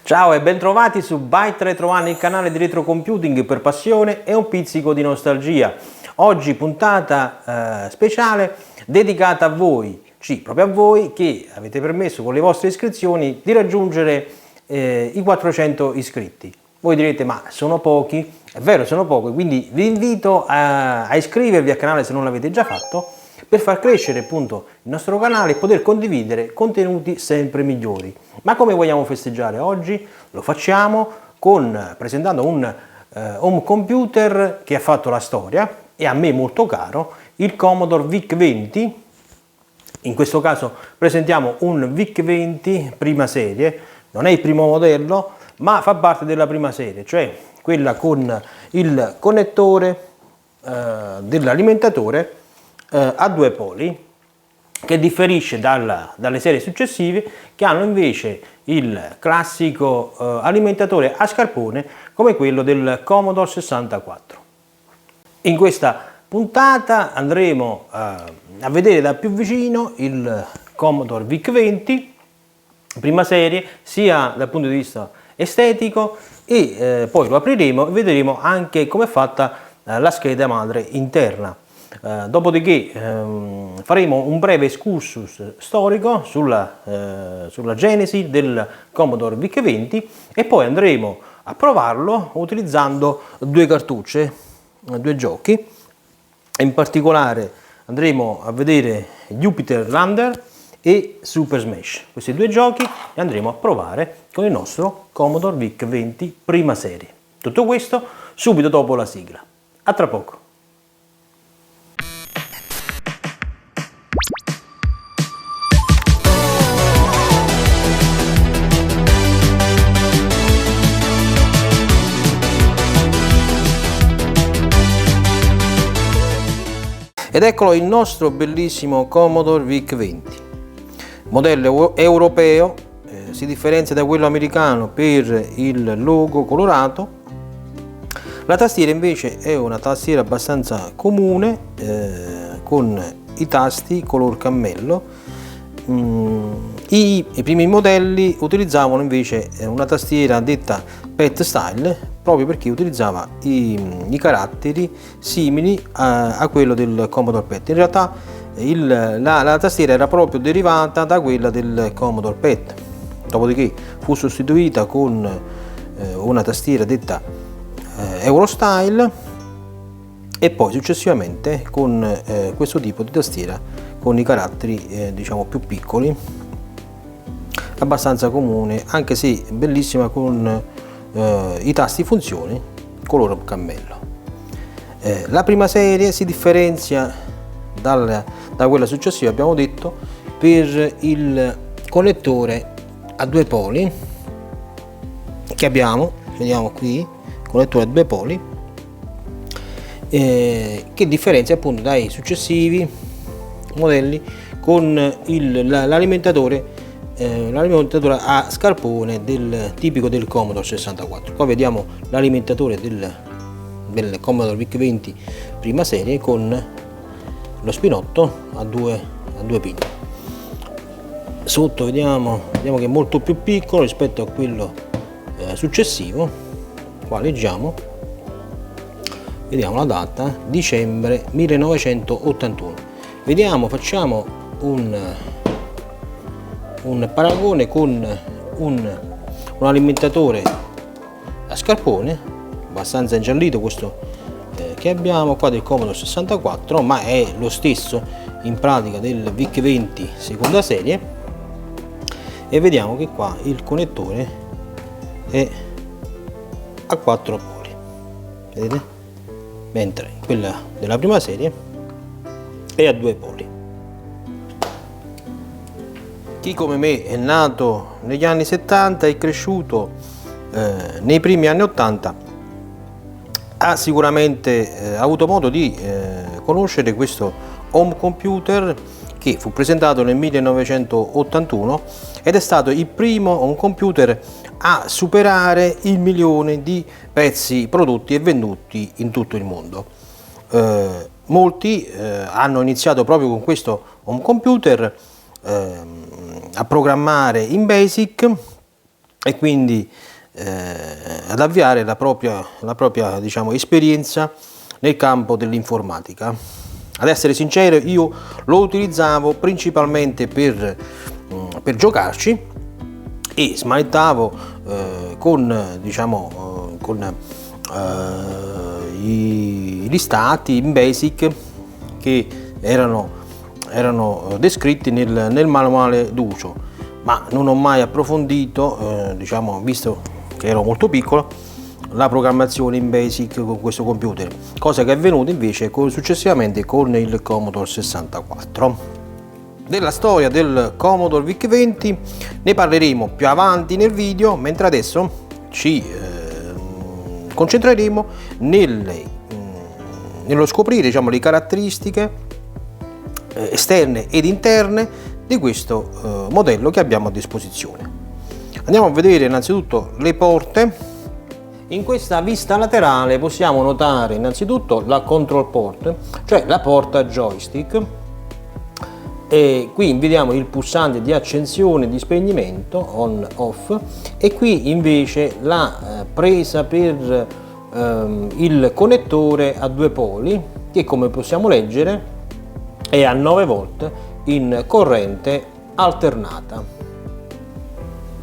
Ciao e bentrovati su Byte Retro One, il canale di retro computing per passione e un pizzico di nostalgia. Oggi puntata speciale dedicata a voi, sì, proprio a voi che avete permesso con le vostre iscrizioni di raggiungere i 400 iscritti. Voi direte, ma sono pochi? È vero, sono pochi, quindi vi invito a iscrivervi al canale se non l'avete già fatto, per far crescere appunto il nostro canale e poter condividere contenuti sempre migliori. Ma come vogliamo festeggiare oggi? Lo facciamo presentando un home computer che ha fatto la storia e a me molto caro, il Commodore VIC-20. In questo caso presentiamo un VIC-20 prima serie, non è il primo modello, ma fa parte della prima serie, cioè quella con il connettore dell'alimentatore a due poli, che differisce dalle serie successive che hanno invece il classico alimentatore a scarpone come quello del Commodore 64. In questa puntata andremo a vedere da più vicino il Commodore VIC-20 prima serie, sia dal punto di vista estetico e poi lo apriremo e vedremo anche come è fatta la scheda madre interna. Dopodiché faremo un breve excursus storico sulla genesi del Commodore VIC-20 e poi andremo a provarlo utilizzando due cartucce, due giochi. In particolare andremo a vedere Jupiter Lander e Super Smash, questi due giochi li andremo a provare con il nostro Commodore VIC-20 prima serie. Tutto questo subito dopo la sigla. A tra poco. Ed eccolo il nostro bellissimo Commodore VIC-20, modello europeo, si differenzia da quello americano per il logo colorato. La tastiera invece è una tastiera abbastanza comune, con i tasti color cammello. I primi modelli utilizzavano invece una tastiera detta PET style, proprio perché utilizzava i caratteri simili a quello del Commodore PET. In realtà la tastiera era proprio derivata da quella del Commodore PET, dopodiché fu sostituita con una tastiera detta Eurostyle e poi successivamente con questo tipo di tastiera con i caratteri diciamo più piccoli, abbastanza comune, anche se bellissima, con i tasti funzioni color cammello. La prima serie si differenzia da quella successiva, abbiamo detto, per il connettore a due poli che abbiamo, vediamo qui, connettore a due poli, che differenzia appunto dai successivi modelli con l'alimentatore a scarpone tipico del Commodore 64. Qua vediamo l'alimentatore del Commodore VIC-20 prima serie con lo spinotto a due pin. Sotto vediamo che è molto più piccolo rispetto a quello successivo. Qua leggiamo, vediamo la data, dicembre 1981. Facciamo un paragone con un alimentatore a scarpone abbastanza ingiallito, questo che abbiamo qua del Commodore 64, ma è lo stesso in pratica del VIC-20 seconda serie, e vediamo che qua il connettore è a 4 poli, vedete? Mentre quella della prima serie è a 2 poli. Chi come me è nato negli anni 70 e cresciuto nei primi anni 80 ha sicuramente avuto modo di conoscere questo home computer, che fu presentato nel 1981 ed è stato il primo home computer a superare il 1.000.000 di pezzi prodotti e venduti in tutto il mondo. Molti hanno iniziato proprio con questo home computer a programmare in BASIC e quindi ad avviare la propria diciamo, esperienza nel campo dell'informatica. Ad essere sincero, io lo utilizzavo principalmente per giocarci e smanettavo con diciamo gli stati in BASIC che erano descritti nel manuale d'uso, ma non ho mai approfondito, diciamo, visto che ero molto piccolo, la programmazione in BASIC con questo computer, cosa che è avvenuta invece successivamente con il Commodore 64. Della storia del Commodore VIC-20 ne parleremo più avanti nel video, mentre adesso ci concentreremo nello scoprire, diciamo, le caratteristiche esterne ed interne di questo modello che abbiamo a disposizione. Andiamo a vedere innanzitutto le porte. In questa vista laterale possiamo notare innanzitutto la control port, cioè la porta joystick, e qui vediamo il pulsante di accensione e di spegnimento on off, e qui invece la presa per il connettore a 2 poli che, come possiamo leggere, è a 9 volt in corrente alternata.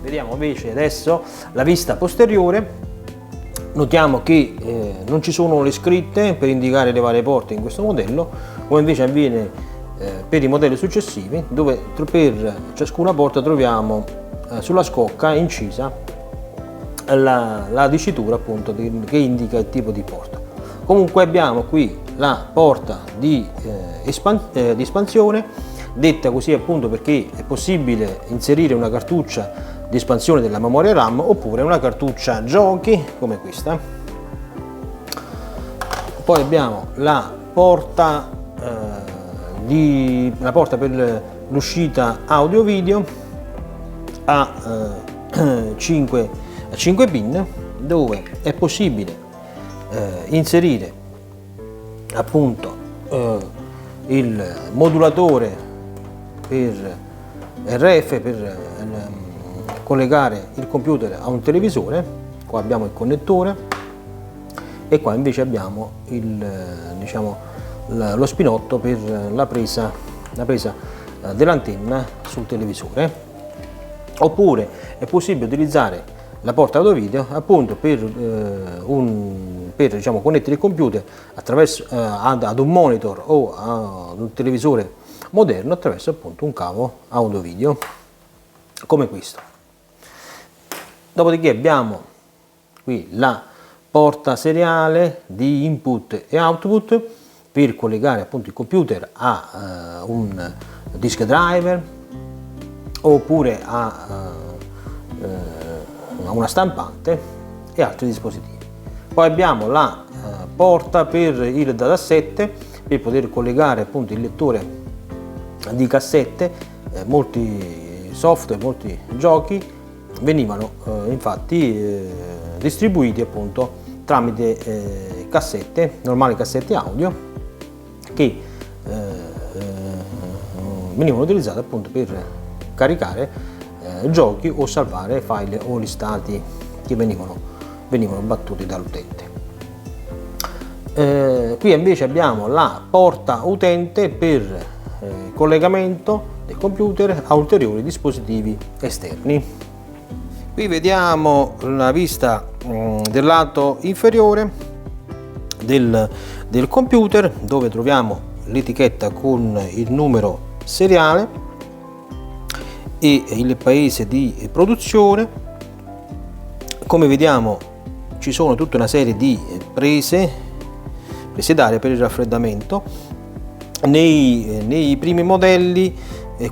Vediamo invece adesso la vista posteriore. Notiamo che non ci sono le scritte per indicare le varie porte in questo modello, come invece avviene per i modelli successivi, dove per ciascuna porta troviamo sulla scocca incisa la dicitura, appunto, che indica il tipo di porta. Comunque abbiamo qui la porta di espansione, detta così appunto perché è possibile inserire una cartuccia di espansione della memoria RAM oppure una cartuccia giochi come questa. Poi abbiamo la porta per l'uscita audio video a 5 pin, dove è possibile inserire appunto il modulatore per RF per collegare il computer a un televisore. Qua abbiamo il connettore e qua invece abbiamo lo spinotto per la presa dell'antenna sul televisore. Oppure è possibile utilizzare la porta audio video appunto per diciamo, connettere il computer attraverso ad un monitor o ad un televisore moderno attraverso appunto un cavo audio video come questo. Dopodiché abbiamo qui la porta seriale di input e output per collegare appunto il computer a un disk driver oppure a una stampante e altri dispositivi. Poi abbiamo la porta per il datasette per poter collegare appunto il lettore di cassette. Molti software, molti giochi venivano infatti distribuiti appunto tramite cassette, normali cassette audio, che venivano utilizzate appunto per caricare giochi o salvare file o listati che venivano battuti dall'utente. Qui invece abbiamo la porta utente per collegamento del computer a ulteriori dispositivi esterni. Qui vediamo la vista del lato inferiore del computer, dove troviamo l'etichetta con il numero seriale e il paese di produzione. Come vediamo ci sono tutta una serie di prese d'aria per il raffreddamento. Nei primi modelli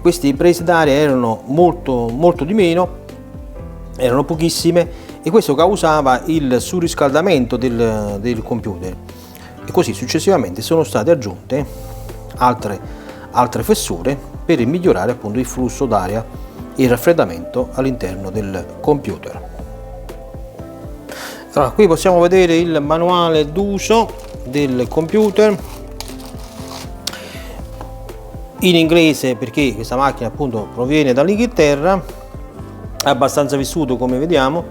queste prese d'aria erano molto di meno, erano pochissime, e questo causava il surriscaldamento del computer, e così successivamente sono state aggiunte altre fessure per migliorare appunto il flusso d'aria e il raffreddamento all'interno del computer. Allora, qui possiamo vedere il manuale d'uso del computer in inglese, perché questa macchina appunto proviene dall'Inghilterra, abbastanza vissuto, come vediamo,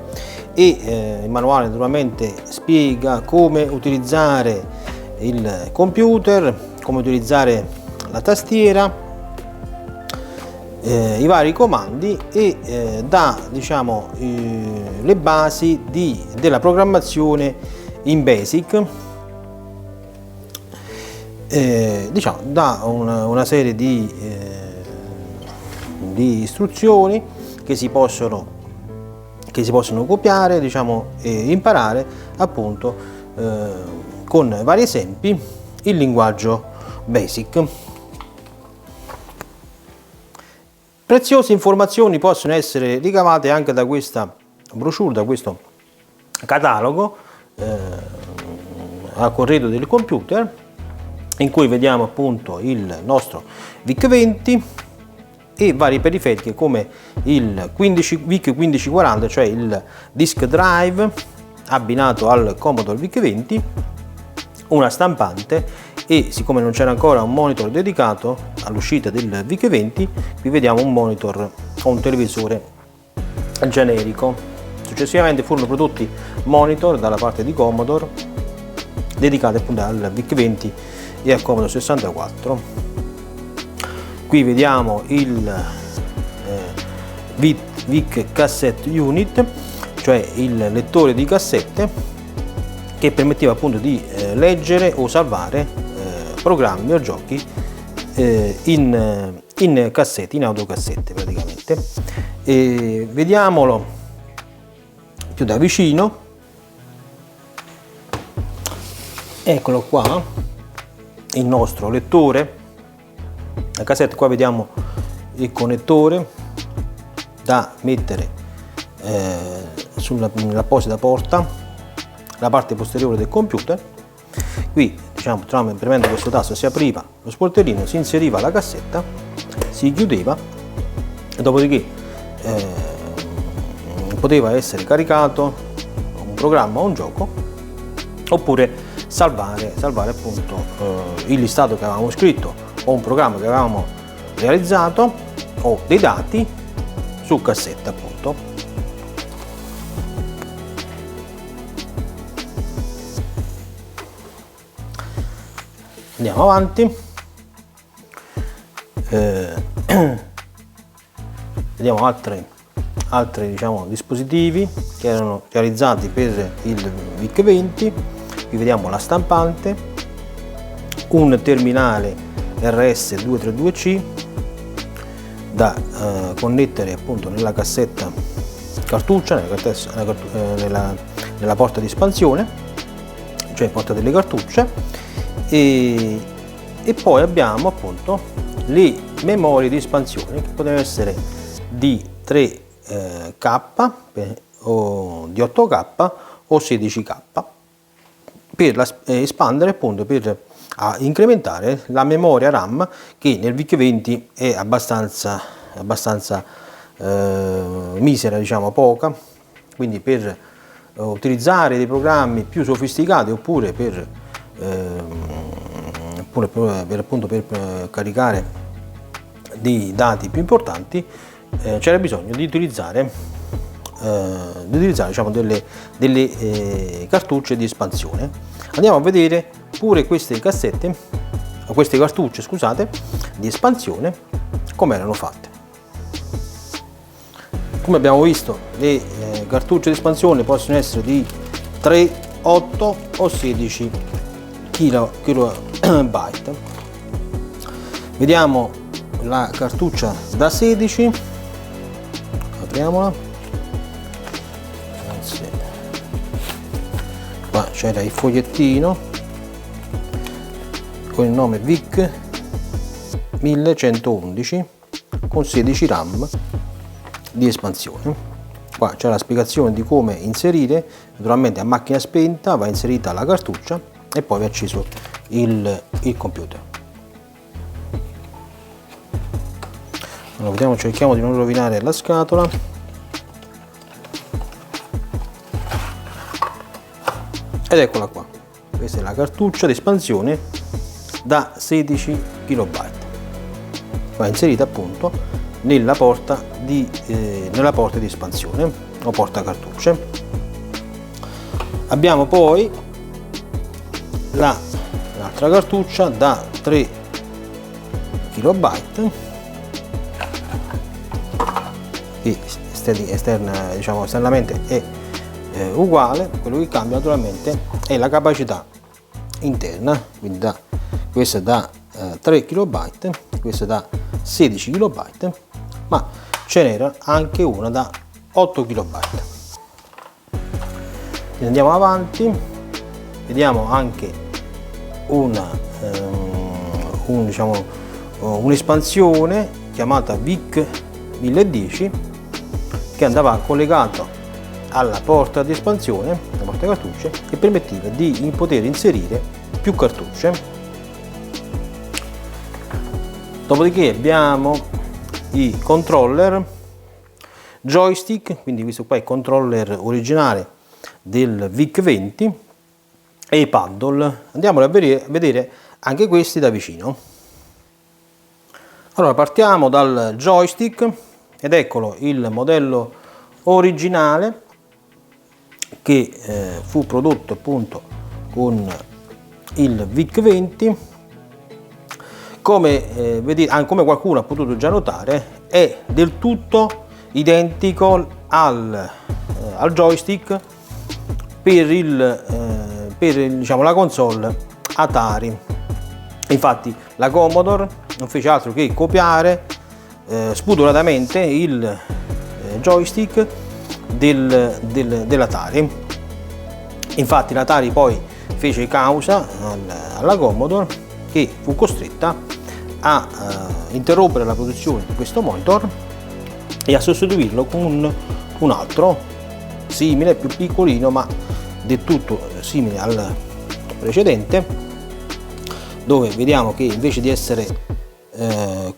e il manuale naturalmente spiega come utilizzare il computer, come utilizzare la tastiera, i vari comandi, e dà, diciamo, le basi della programmazione in BASIC. Diciamo, dà una serie di istruzioni che si possono copiare, diciamo, e imparare appunto con vari esempi il linguaggio BASIC. Preziose informazioni possono essere ricavate anche da questa brochure, da questo catalogo a corredo del computer, in cui vediamo appunto il nostro VIC-20 e varie periferiche come il VIC-1540, cioè il disk drive abbinato al Commodore VIC-20, una stampante, e siccome non c'era ancora un monitor dedicato all'uscita del VIC-20, qui vediamo un monitor o un televisore generico. Successivamente furono prodotti monitor dalla parte di Commodore dedicati appunto al VIC-20 e al Commodore 64. Qui vediamo il VIC Cassette Unit, cioè il lettore di cassette che permetteva appunto di leggere o salvare programmi o giochi in cassette, in autocassette praticamente. Vediamolo più da vicino. Eccolo qua, il nostro lettore a cassette. Qua vediamo il da mettere nell'apposita porta, la parte posteriore del computer. Qui, diciamo, premendo questo tasto si apriva lo sportellino, si inseriva la cassetta, si chiudeva e dopodiché poteva essere caricato un programma o un gioco, oppure salvare appunto il listato che avevamo scritto o un programma che avevamo realizzato o dei dati su cassetta appunto. Andiamo avanti. Vediamo altri diciamo, dispositivi che erano realizzati per il VIC-20. Qui vediamo la stampante, un terminale RS232C da connettere appunto nella cassetta cartuccia, nella porta di espansione, cioè porta delle cartucce, e poi abbiamo appunto le memorie di espansione che potevano essere di 3K o di 8K o 16K per espandere appunto, per incrementare la memoria RAM, che nel VIC-20 è abbastanza misera, diciamo poca, quindi per utilizzare dei programmi più sofisticati oppure per caricare dei dati più importanti c'era bisogno di utilizzare diciamo, delle cartucce di espansione. Andiamo a vedere pure queste cartucce, scusate, di espansione come erano fatte. Come abbiamo visto, le cartucce di espansione possono essere di 3, 8 o 16 kilobyte. Vediamo la cartuccia da 16, apriamola. Qua c'era il fogliettino con il nome VIC 1111 con 16 RAM di espansione. Qua c'è la spiegazione di come inserire, naturalmente a macchina spenta va inserita la cartuccia e poi va acceso il computer. Allora, vediamo, cerchiamo di non rovinare la scatola. Ed eccola qua, questa è la cartuccia di espansione da 16 KB. Va inserita appunto nella porta di espansione o porta cartucce. Abbiamo poi l'altra cartuccia da 3 KB che esterna, diciamo, esternamente è uguale. Quello che cambia naturalmente è la capacità interna, quindi questa è da 3 KB, questa è da 16 KB, ma ce n'era anche una da 8 KB. Andiamo avanti, vediamo anche un'espansione chiamata VIC 1010 che andava collegato alla porta di espansione, la porta cartucce, che permetteva di poter inserire più cartucce. Dopodiché abbiamo i controller joystick, quindi questo qua è il controller originale del VIC-20, e i paddle. Andiamo a vedere anche questi da vicino. Allora, partiamo dal joystick, ed eccolo il modello originale che fu prodotto appunto con il VIC-20. Come come qualcuno ha potuto già notare, è del tutto identico al joystick per diciamo, la console Atari. Infatti la Commodore non fece altro che copiare spudoratamente il joystick dell'Atari. Infatti l'Atari poi fece causa alla Commodore, che fu costretta a interrompere la produzione di questo monitor e a sostituirlo con un altro simile, più piccolino, ma del tutto simile al precedente, dove vediamo che invece di essere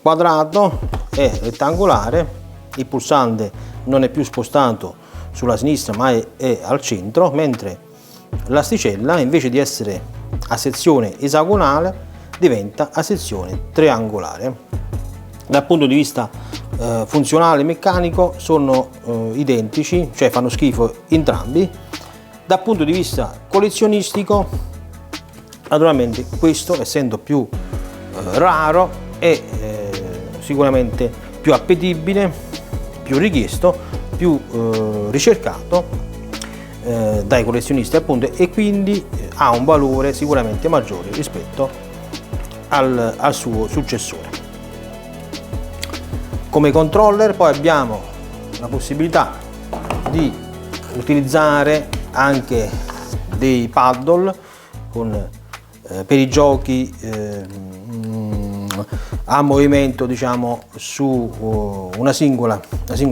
quadrato è rettangolare, il pulsante non è più spostato sulla sinistra ma è al centro, mentre l'asticella invece di essere a sezione esagonale diventa a sezione triangolare. Dal punto di vista funzionale e meccanico sono identici, cioè fanno schifo entrambi. Dal punto di vista collezionistico, naturalmente questo, essendo più raro, è sicuramente più appetibile, più richiesto, più ricercato dai collezionisti appunto, e quindi ha un valore sicuramente maggiore rispetto al suo successore. Come controller poi abbiamo la possibilità di utilizzare anche dei paddle per i giochi a movimento, diciamo, su una singola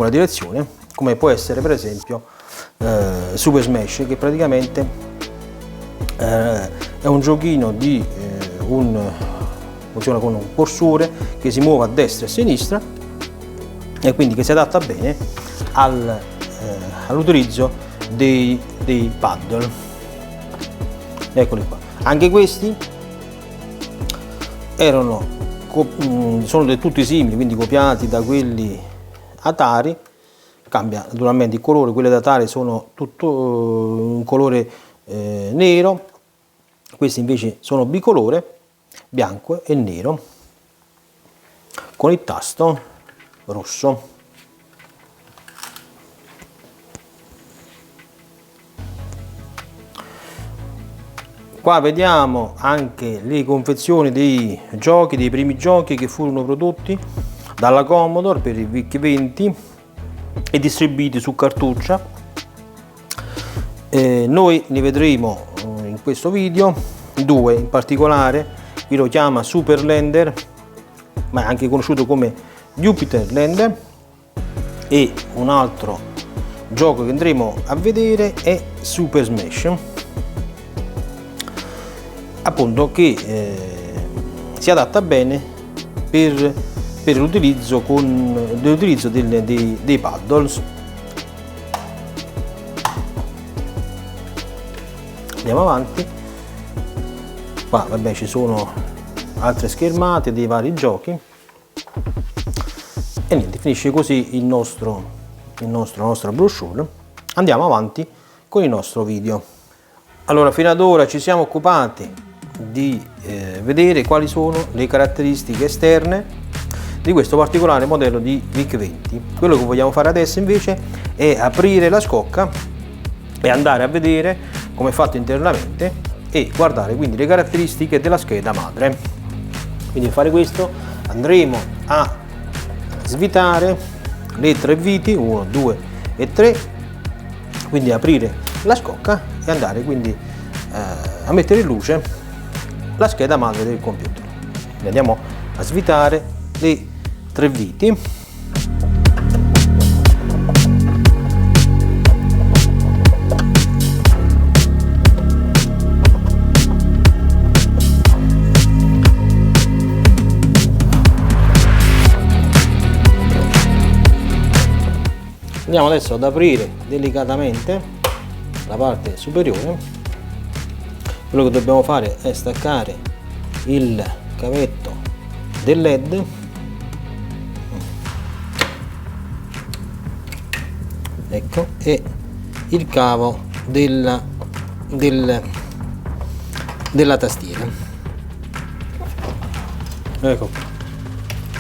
direzione, come può essere per esempio Super Smash, che praticamente è un giochino funziona con un cursore che si muove a destra e a sinistra, e quindi che si adatta bene all'utilizzo dei paddle. Eccoli qua. Anche questi sono tutti simili, quindi copiati da quelli Atari. Cambia naturalmente il colore, quelli da Atari sono tutto un colore nero, questi invece sono bicolore, bianco e nero, con il tasto rosso. Qua vediamo anche le confezioni dei primi giochi che furono prodotti dalla Commodore per il VIC-20 e distribuiti su cartuccia. Noi ne vedremo in questo video due in particolare. Qui lo chiama Super Lander, ma è anche conosciuto come Jupiter Lander, e un altro gioco che andremo a vedere è Super Smash, appunto, che si adatta bene per l'utilizzo dei paddles. Andiamo avanti. Qua vabbè ci sono altre schermate dei vari giochi. E niente, finisce così la nostra brochure. Andiamo avanti con il nostro video. Allora, fino ad ora ci siamo occupati di vedere quali sono le caratteristiche esterne di questo particolare modello di VIC-20. Quello che vogliamo fare adesso invece è aprire la scocca e andare a vedere come è fatto internamente e guardare quindi le caratteristiche della scheda madre. Quindi per fare questo andremo a svitare le 3 viti 1, 2 e 3, quindi aprire la scocca e andare quindi a mettere in luce la scheda madre del computer. Quindi andiamo a svitare le 3 viti. Andiamo adesso ad aprire delicatamente la parte superiore. Quello che dobbiamo fare è staccare il cavetto del LED, ecco, e il cavo della tastiera. Ecco,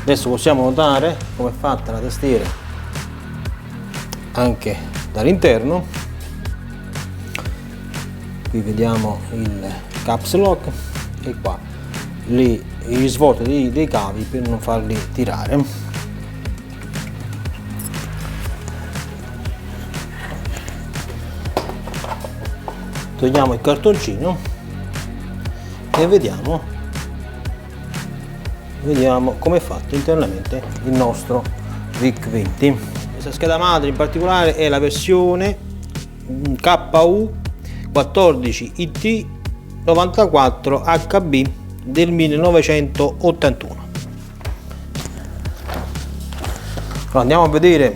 adesso possiamo notare come è fatta la tastiera anche dall'interno. Qui vediamo il caps lock e qua gli svolti dei cavi per non farli tirare. Togliamo il cartoncino e vediamo come è fatto internamente il nostro VIC-20. Questa scheda madre in particolare è la versione KU14IT94HB del 1981. Allora, andiamo a vedere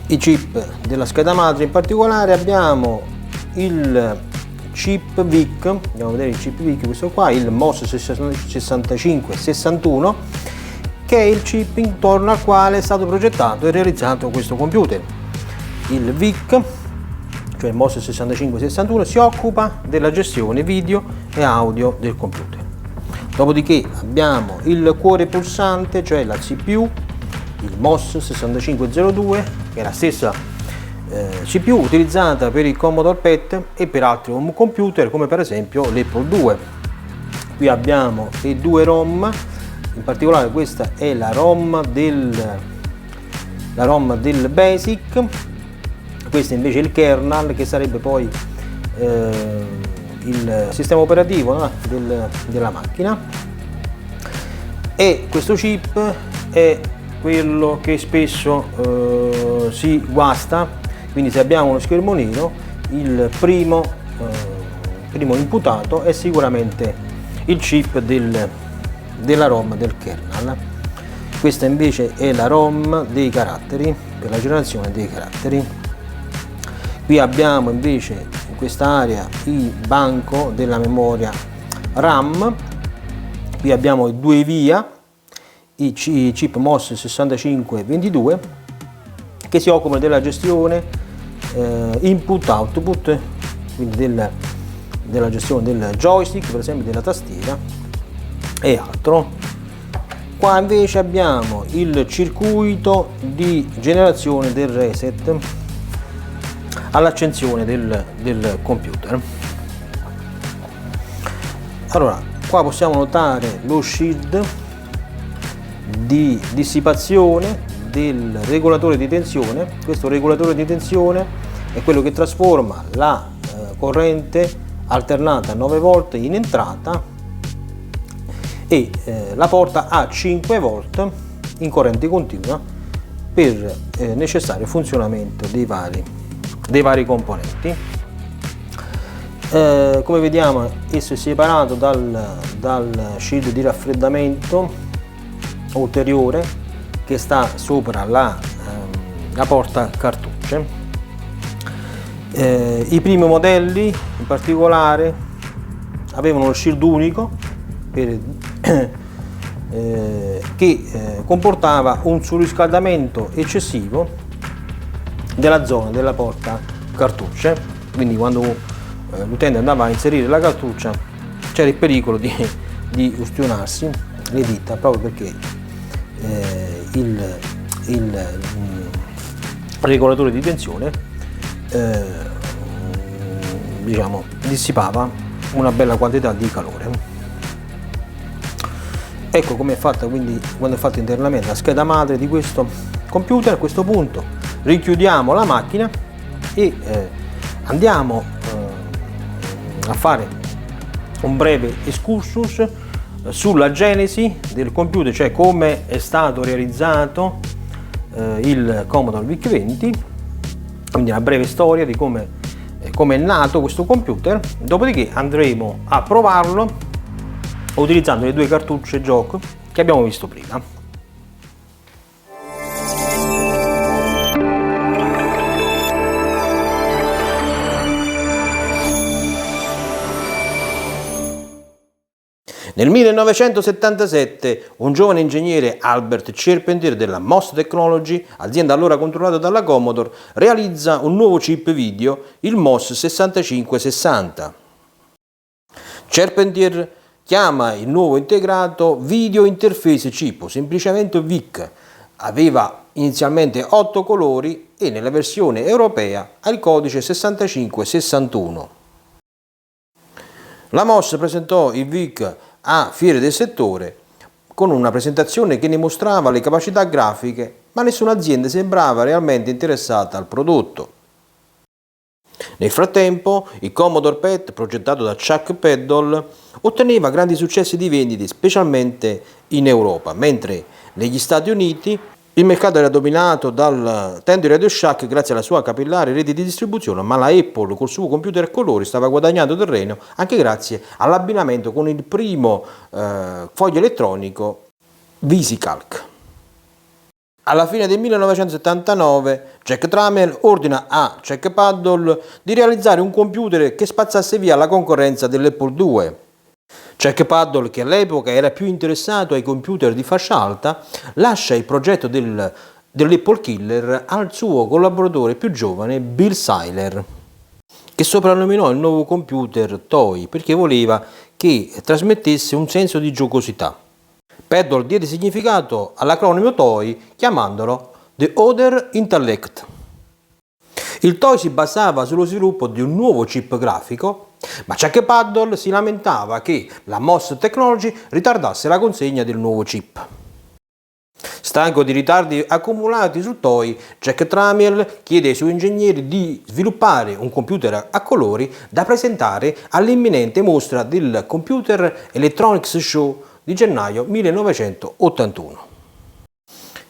i chip della scheda madre. In particolare abbiamo il chip VIC, andiamo a vedere il chip VIC, questo qua, il MOS 6561, che è il chip intorno al quale è stato progettato e realizzato questo computer. Il VIC, cioè il MOS 6561, si occupa della gestione video e audio del computer. Dopodiché abbiamo il cuore pulsante, cioè la CPU, il MOS 6502, che è la stessa CPU utilizzata per il Commodore PET e per altri home computer come per esempio l'Apple II. Qui abbiamo le 2 ROM, in particolare questa è la ROM del BASIC, questo invece è il kernel, che sarebbe poi il sistema operativo, no, della macchina. E questo chip è quello che spesso si guasta, quindi se abbiamo uno schermo nero il primo imputato è sicuramente il chip della ROM del kernel. Questa invece è la ROM dei caratteri, per la generazione dei caratteri. Qui abbiamo invece in questa area il banco della memoria RAM. Qui abbiamo i 2 via, i chip MOS 6522, che si occupano della gestione input-output, quindi della gestione del joystick, per esempio della tastiera e altro. Qua invece abbiamo il circuito di generazione del reset all'accensione del computer. Allora, qua possiamo notare lo shield di dissipazione del regolatore di tensione. Questo regolatore di tensione è quello che trasforma la corrente alternata a 9 volt in entrata e la porta a 5 volt in corrente continua per necessario funzionamento dei vari componenti. Come vediamo, esso è separato dal shield di raffreddamento ulteriore che sta sopra la porta cartucce. I primi modelli in particolare avevano lo shield unico per che comportava un surriscaldamento eccessivo della zona della porta cartucce, quindi quando l'utente andava a inserire la cartuccia c'era il pericolo di ustionarsi le dita, proprio perché il regolatore di tensione diciamo dissipava una bella quantità di calore. Ecco come è fatta quindi quando è fatta internamente la scheda madre di questo computer. A questo punto richiudiamo la macchina e andiamo a fare un breve excursus sulla genesi del computer, cioè come è stato realizzato il Commodore VIC-20, quindi una breve storia di come è nato questo computer. Dopodiché andremo a provarlo utilizzando le due cartucce gioco che abbiamo visto prima. Nel 1977 un giovane ingegnere, Albert Charpentier della MOS Technology, azienda allora controllata dalla Commodore, realizza un nuovo chip video, il MOS 6560. Charpentier chiama il nuovo integrato Video Interface Chip, o semplicemente VIC. Aveva inizialmente 8 colori e nella versione europea ha il codice 6561. La MOS presentò il VIC a fiere del settore con una presentazione che ne mostrava le capacità grafiche, ma nessuna azienda sembrava realmente interessata al prodotto. Nel frattempo, il Commodore PET, progettato da Chuck Peddle, otteneva grandi successi di vendite, specialmente in Europa, mentre negli Stati Uniti il mercato era dominato dal Tandy Radio Shack grazie alla sua capillare rete di distribuzione, ma la Apple col suo computer a colori stava guadagnando terreno anche grazie all'abbinamento con il primo foglio elettronico VisiCalc. Alla fine del 1979 Jack Tramiel ordina a Chuck Peddle di realizzare un computer che spazzasse via la concorrenza dell'Apple II. Chuck Peddle, che all'epoca era più interessato ai computer di fascia alta, lascia il progetto dell'Apple Killer al suo collaboratore più giovane Bill Seiler, che soprannominò il nuovo computer Toy perché voleva che trasmettesse un senso di giocosità. Peddle diede significato all'acronimo Toy chiamandolo The Other Intellect. Il Toy si basava sullo sviluppo di un nuovo chip grafico, ma Chuck Peddle si lamentava che la MOS Technology ritardasse la consegna del nuovo chip. Stanco di ritardi accumulati sul Toy, Jack Tramiel chiede ai suoi ingegneri di sviluppare un computer a colori da presentare all'imminente mostra del Computer Electronics Show di gennaio 1981.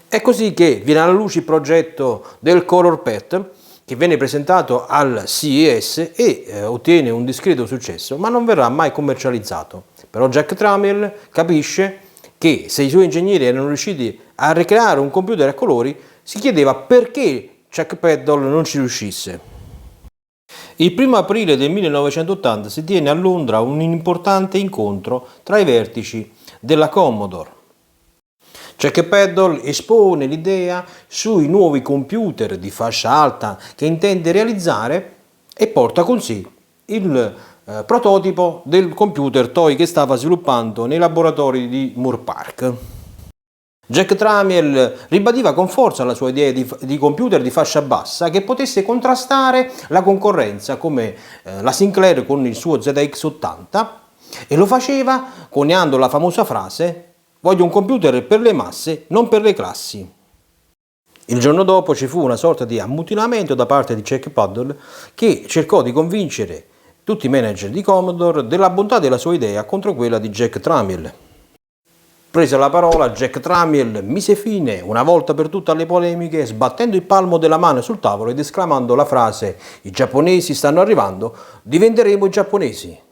È così che viene alla luce il progetto del Color PET, che venne presentato al CES e ottiene un discreto successo, ma non verrà mai commercializzato. Però Jack Tramiel capisce che se i suoi ingegneri erano riusciti a ricreare un computer a colori, si chiedeva perché Chuck Peddle non ci riuscisse. Il 1 aprile del 1980 si tiene a Londra un importante incontro tra i vertici della Commodore. Chuck Peddle espone l'idea sui nuovi computer di fascia alta che intende realizzare e porta con sé il prototipo del computer Toy che stava sviluppando nei laboratori di Moore Park. Jack Tramiel ribadiva con forza la sua idea di computer di fascia bassa che potesse contrastare la concorrenza come la Sinclair con il suo ZX80 e lo faceva coniando la famosa frase «Voglio un computer per le masse, non per le classi». Il giorno dopo ci fu una sorta di ammutinamento da parte di Chuck Peddle che cercò di convincere tutti i manager di Commodore della bontà della sua idea contro quella di Jack Tramiel. Presa la parola, Jack Tramiel mise fine una volta per tutte alle polemiche, sbattendo il palmo della mano sul tavolo ed esclamando la frase «I giapponesi stanno arrivando, diventeremo i giapponesi».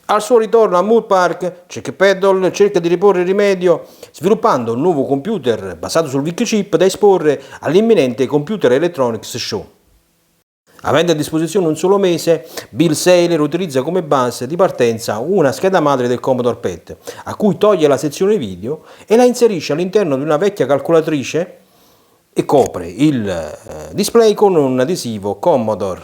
Al suo ritorno a Moore Park, Chuck Peddle cerca di riporre rimedio sviluppando un nuovo computer basato sul VIC chip da esporre all'imminente Computer Electronics Show. Avendo a disposizione un solo mese, Bill Saylor utilizza come base di partenza una scheda madre del Commodore PET, a cui toglie la sezione video e la inserisce all'interno di una vecchia calcolatrice e copre il display con un adesivo Commodore.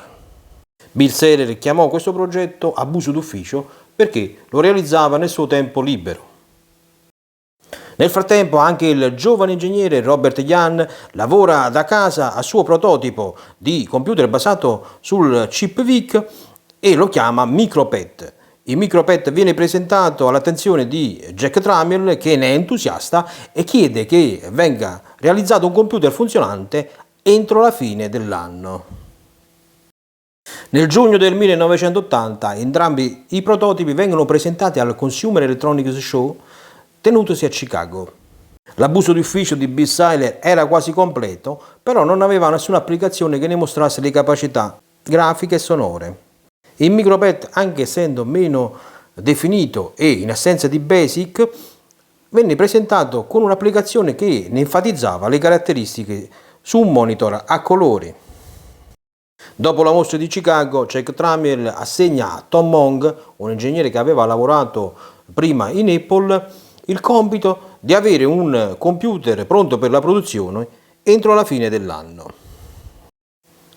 Bill Saylor chiamò questo progetto abuso d'ufficio perché lo realizzava nel suo tempo libero. Nel frattempo anche il giovane ingegnere Robert Young lavora da casa al suo prototipo di computer basato sul chip VIC e lo chiama MicroPET. Il MicroPET viene presentato all'attenzione di Jack Tramiel, che ne è entusiasta e chiede che venga realizzato un computer funzionante entro la fine dell'anno. Nel giugno del 1980 entrambi i prototipi vengono presentati al Consumer Electronics Show tenutosi a Chicago. L'abuso d'ufficio di Bill Saylor era quasi completo, però non aveva nessuna applicazione che ne mostrasse le capacità grafiche e sonore. Il MicroPET, anche essendo meno definito e in assenza di BASIC, venne presentato con un'applicazione che ne enfatizzava le caratteristiche su un monitor a colori. Dopo la mostra di Chicago, Jack Tramiel assegna a Tom Hong, un ingegnere che aveva lavorato prima in Apple, il compito di avere un computer pronto per la produzione entro la fine dell'anno.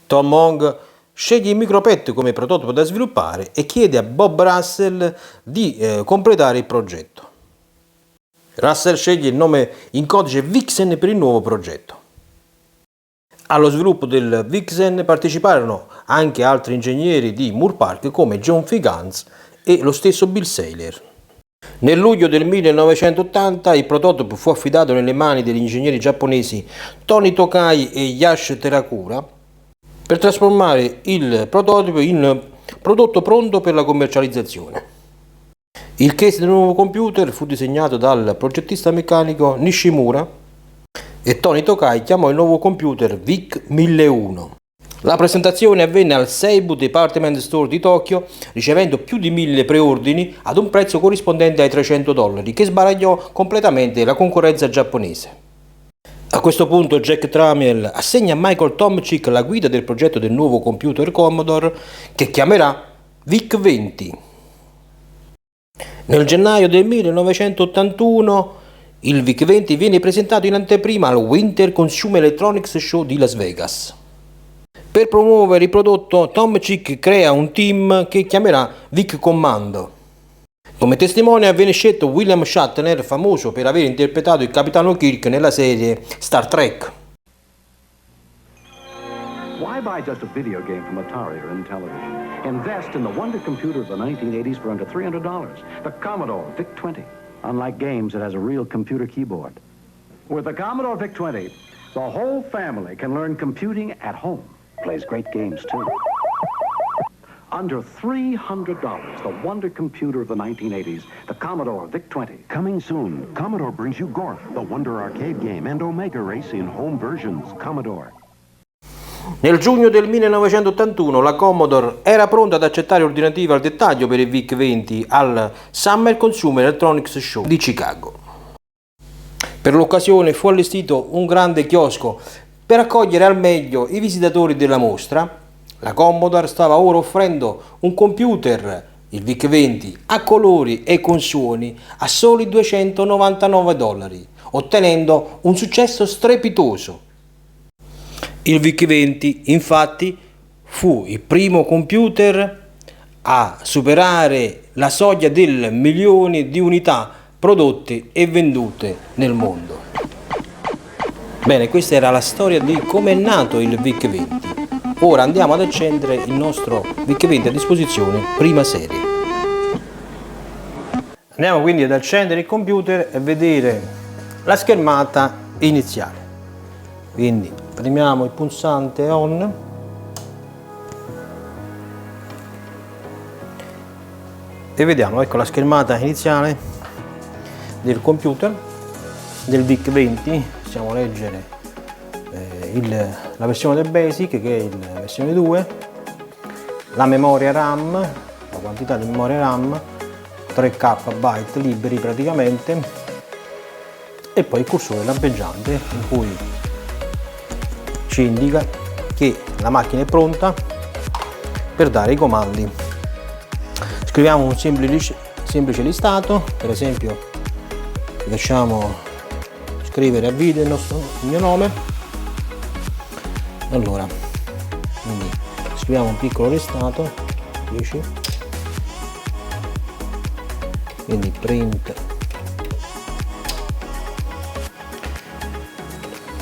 Tom Hong sceglie il MicroPET come prototipo da sviluppare e chiede a Bob Russell di completare il progetto. Russell sceglie il nome in codice Vixen per il nuovo progetto. Allo sviluppo del Vixen parteciparono anche altri ingegneri di Moore Park come John Figans e lo stesso Bill Saylor. Nel luglio del 1980 il prototipo fu affidato nelle mani degli ingegneri giapponesi Tony Tokai e Yash Terakura per trasformare il prototipo in prodotto pronto per la commercializzazione. Il case del nuovo computer fu disegnato dal progettista meccanico Nishimura e Tony Tokai chiamò il nuovo computer VIC 1001. La presentazione avvenne al Seibu Department Store di Tokyo, ricevendo più di 1000 preordini ad un prezzo corrispondente ai $300, che sbaragliò completamente la concorrenza giapponese. A questo punto Jack Tramiel assegna a Michael Tomczyk la guida del progetto del nuovo computer Commodore, che chiamerà VIC-20. Nel gennaio del 1981 il VIC-20 viene presentato in anteprima al Winter Consumer Electronics Show di Las Vegas. Per promuovere il prodotto, Tomczyk crea un team che chiamerà VIC Commando. Come testimone viene scelto William Shatner, famoso per aver interpretato il capitano Kirk nella serie Star Trek. Why buy just a video game from Atari or Intellivision? Invest in the wonder computer of the 1980s for under $300, the Commodore VIC-20. Unlike games, it has a real computer keyboard. With the Commodore VIC-20, the whole family can learn computing at home. Plays great games, too. Under $300, the wonder computer of the 1980s, the Commodore VIC-20. Coming soon, Commodore brings you Gorf, the Wonder arcade game, and Omega Race in home versions. Commodore. Nel giugno del 1981 la Commodore era pronta ad accettare ordinative al dettaglio per il VIC-20 al Summer Consumer Electronics Show di Chicago. Per l'occasione fu allestito un grande chiosco per accogliere al meglio i visitatori della mostra. La Commodore stava ora offrendo un computer, il VIC-20, a colori e con suoni a soli $299, ottenendo un successo strepitoso. Il VIC-20, infatti, fu il primo computer a superare la soglia del milione di unità prodotte e vendute nel mondo. Bene, questa era la storia di come è nato il VIC-20. Ora andiamo ad accendere il nostro VIC-20 a disposizione, prima serie. Andiamo quindi ad accendere il computer e vedere la schermata iniziale. Quindi premiamo il pulsante on e vediamo, ecco la schermata iniziale del computer del VIC-20. Possiamo leggere la versione del BASIC, che è la versione 2, la memoria RAM, la quantità di memoria RAM, 3 KB liberi praticamente, e poi il cursore lampeggiante in cui ci indica che la macchina è pronta per dare i comandi. Scriviamo un semplice listato, per esempio facciamo scrivere a video il mio nome. Allora, quindi scriviamo un piccolo listato, 10, quindi print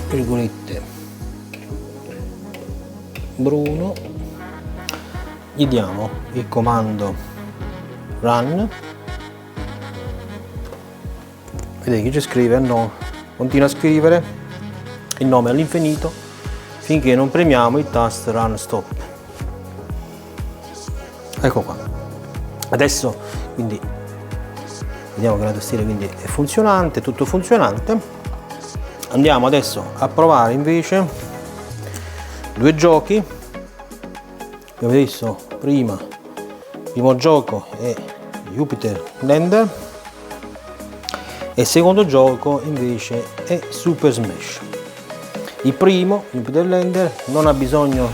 virgolette Bruno, gli diamo il comando run, vedete che ci scrive no, continua a scrivere il nome all'infinito finché non premiamo il tasto run stop. Ecco qua. Adesso quindi vediamo che la tastiera quindi è funzionante, tutto funzionante. Andiamo adesso a provare invece due giochi. Abbiamo visto prima, il primo gioco è Jupiter Lander e il secondo gioco invece è Super Smash. Il primo, Jupiter Lander, non ha bisogno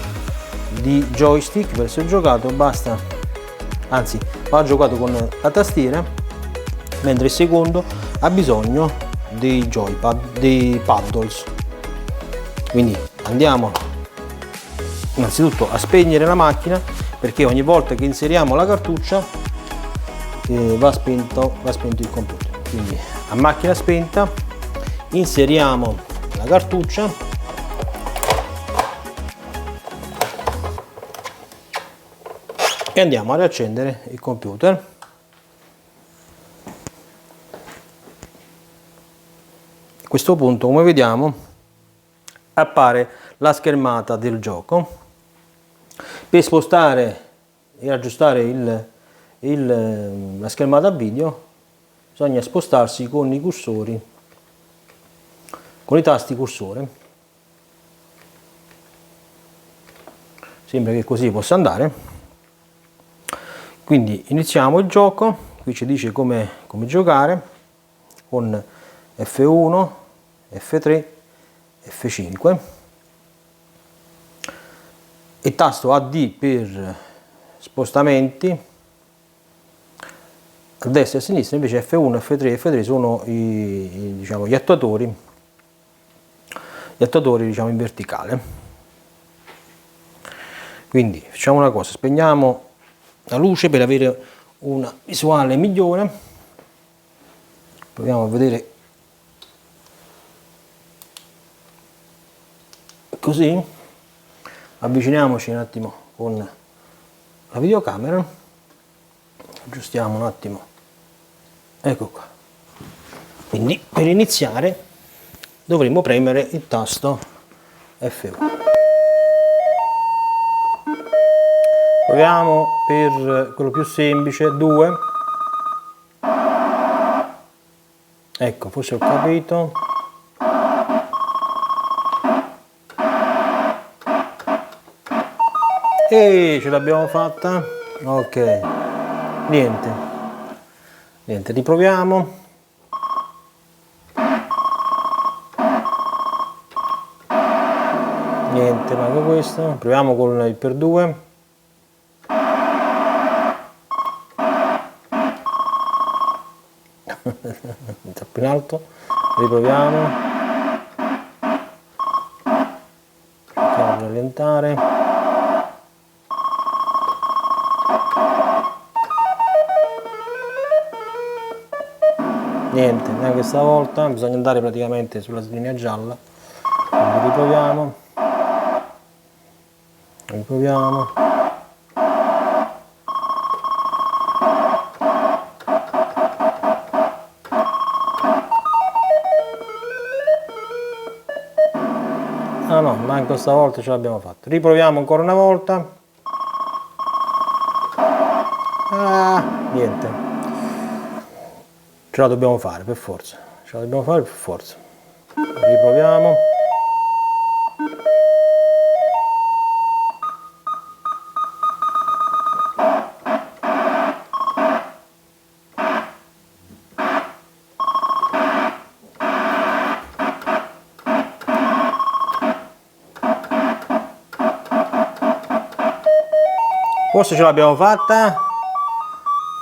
di joystick per essere giocato, basta, anzi va giocato con la tastiera, mentre il secondo ha bisogno dei joypad, dei paddles. Quindi andiamo innanzitutto a spegnere la macchina, perché ogni volta che inseriamo la cartuccia va spento il computer. Quindi a macchina spenta inseriamo la cartuccia e andiamo a riaccendere il computer. A questo punto, come vediamo, appare la schermata del gioco. Per spostare e aggiustare la schermata video bisogna spostarsi con i cursori, con i tasti cursore. Sembra che così possa andare. Quindi iniziamo il gioco. Qui ci dice come giocare con F1, F3, F5. Il tasto AD per spostamenti, a destra e a sinistra invece F1, F3 e F3 sono gli attuatori diciamo in verticale. Quindi facciamo una cosa, spegniamo la luce per avere una visuale migliore, proviamo a vedere così. Avviciniamoci un attimo con la videocamera, aggiustiamo un attimo, ecco qua. Quindi per iniziare dovremo premere il tasto F1. Proviamo per quello più semplice, 2. Ecco, forse ho capito. E ce l'abbiamo fatta. Ok, niente, riproviamo. Niente, manco questo. Proviamo con il per 2. Troppo in alto. Riproviamo. Cerchiamo di rallentare. Niente, neanche stavolta, bisogna andare praticamente sulla linea gialla. Quindi riproviamo. Ah no, manco stavolta ce l'abbiamo fatta. Riproviamo ancora una volta. Niente. Ce la dobbiamo fare per forza. Riproviamo. Forse ce l'abbiamo fatta.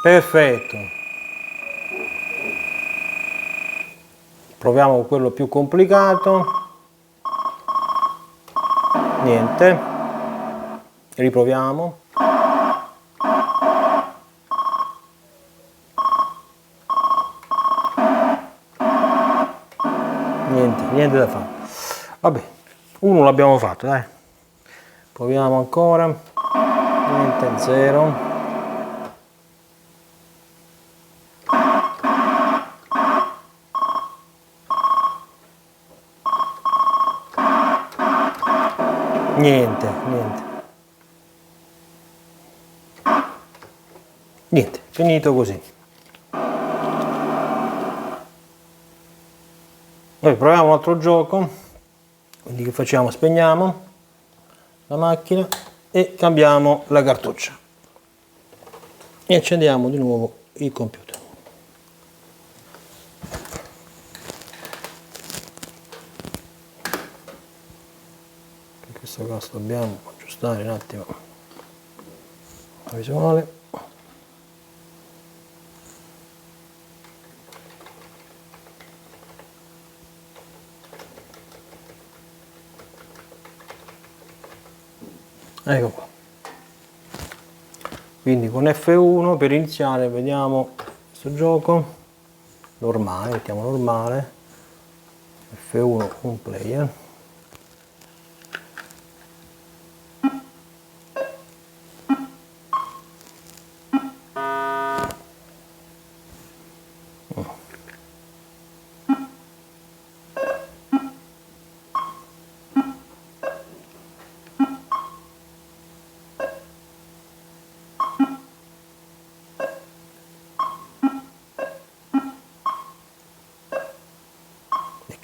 Perfetto. Proviamo con quello più complicato. Niente. Riproviamo. Niente da fare. Vabbè, uno l'abbiamo fatto, dai. Proviamo ancora. Niente, 0. Niente, finito così. Noi proviamo un altro gioco, quindi che facciamo? Spegniamo la macchina e cambiamo la cartuccia e accendiamo di nuovo il computer. In questo caso dobbiamo aggiustare un attimo la visuale. Ecco qua. Quindi con F1 per iniziare vediamo questo gioco normale, mettiamo normale, F1 un player.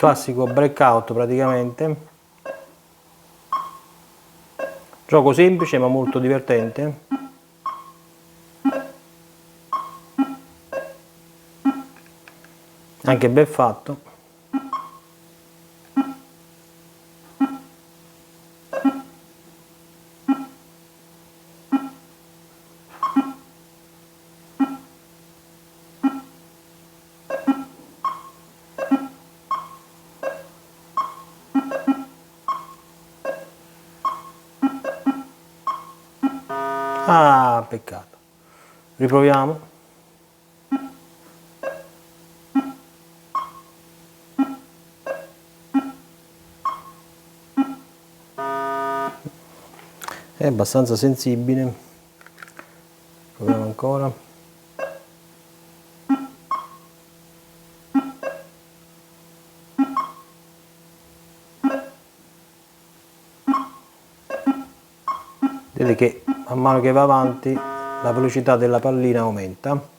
Classico breakout praticamente, gioco semplice ma molto divertente, anche ben fatto. Ah, peccato. Riproviamo. È abbastanza sensibile. Proviamo ancora. Vedete che man mano che va avanti la velocità della pallina aumenta.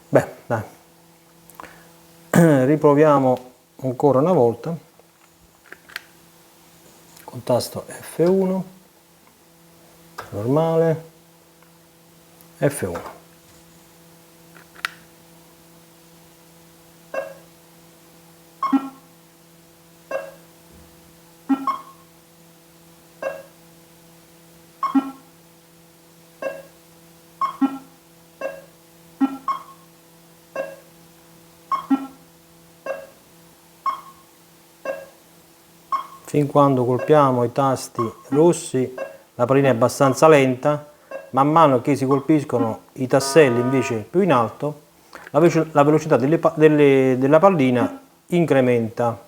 Beh, dai. Riproviamo ancora una volta con tasto F1, normale, F1. Fin quando colpiamo i tasti rossi la pallina è abbastanza lenta, man mano che si colpiscono i tasselli invece più in alto la velocità della pallina incrementa.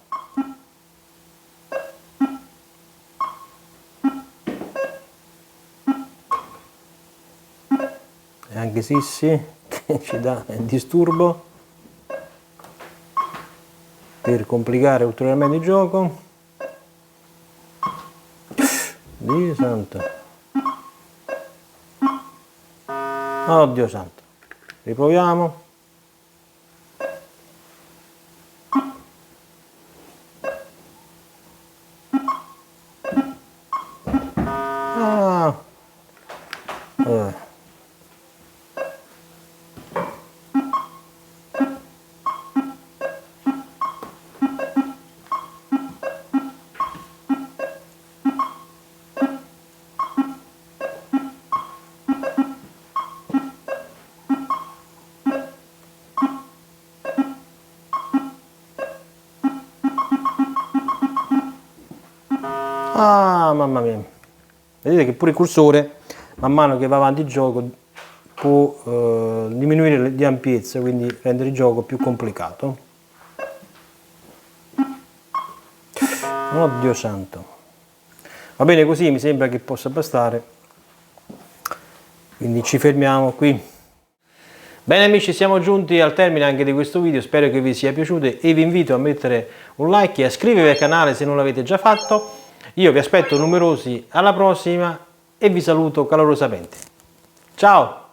E anche Sissi che ci dà il disturbo per complicare ulteriormente il gioco. Dio santo. Oddio santo. Riproviamo. Ah, mamma mia. Vedete che pure il cursore, man mano che va avanti il gioco, può diminuire di ampiezza, quindi rendere il gioco più complicato. Oddio santo. Va bene così, mi sembra che possa bastare. Quindi ci fermiamo qui. Bene amici, siamo giunti al termine anche di questo video, spero che vi sia piaciuto e vi invito a mettere un like e a iscrivervi al canale se non l'avete già fatto. Io vi aspetto numerosi alla prossima e vi saluto calorosamente. Ciao!